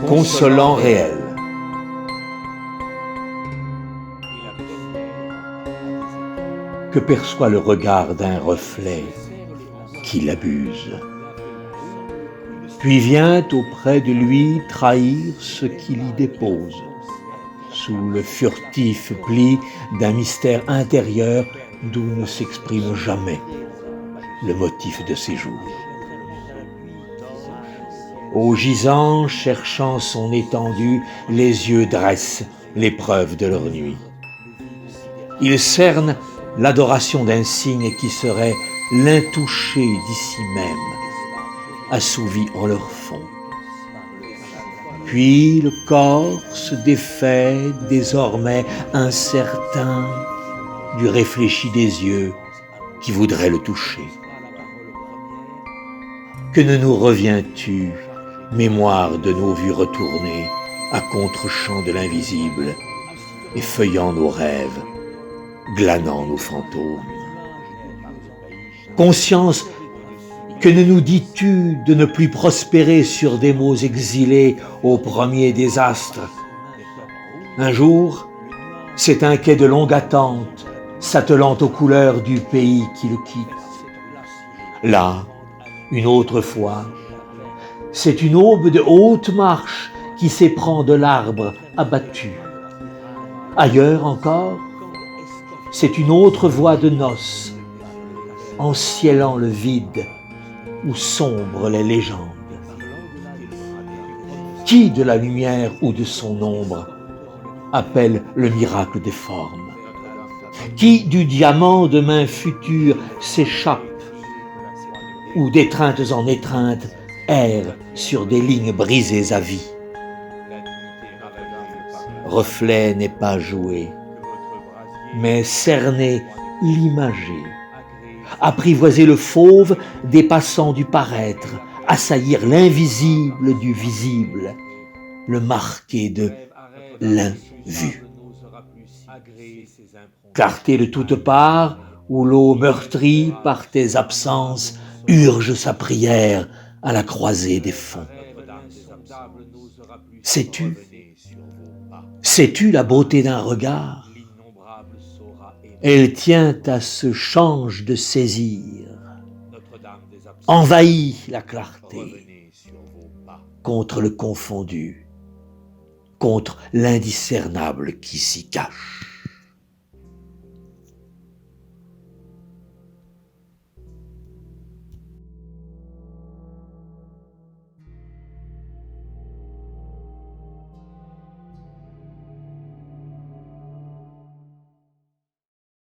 consolant réel. Que perçoit le regard d'un reflet qui l'abuse, puis vient auprès de lui trahir ce qu'il y dépose, sous le furtif pli d'un mystère intérieur d'où ne s'exprime jamais le motif de séjour. Au gisant, cherchant son étendue, les yeux dressent l'épreuve de leur nuit. Ils cernent l'adoration d'un signe qui serait l'intouché d'ici même, assouvi en leur fond. Puis le corps se défait désormais incertain du réfléchi des yeux qui voudraient le toucher. Que ne nous reviens-tu, mémoire de nos vues retournées, à contre-champ de l'invisible, effeuillant nos rêves, glanant nos fantômes. Conscience, que ne nous dis-tu de ne plus prospérer sur des mots exilés au premier désastre? Un jour, c'est un quai de longue attente, s'attelant aux couleurs du pays qui le quitte. Là, une autre fois, c'est une aube de haute marche qui s'éprend de l'arbre abattu. Ailleurs encore, c'est une autre voix de noces, enciellant le vide où sombrent les légendes. Qui de la lumière ou de son ombre appelle le miracle des formes? Qui du diamant de main future s'échappe ou d'étreintes en étreintes erre sur des lignes brisées à vie? Reflet n'est pas joué, mais cerner l'imagé, apprivoiser le fauve dépassant du paraître, assaillir l'invisible du visible, le marquer de l'invu. Clarté de toutes parts, où l'eau meurtrie par tes absences urge sa prière à la croisée des fonds. Sais-tu la beauté d'un regard? Elle tient à ce change de saisir, envahit la clarté contre le confondu, contre l'indiscernable qui s'y cache.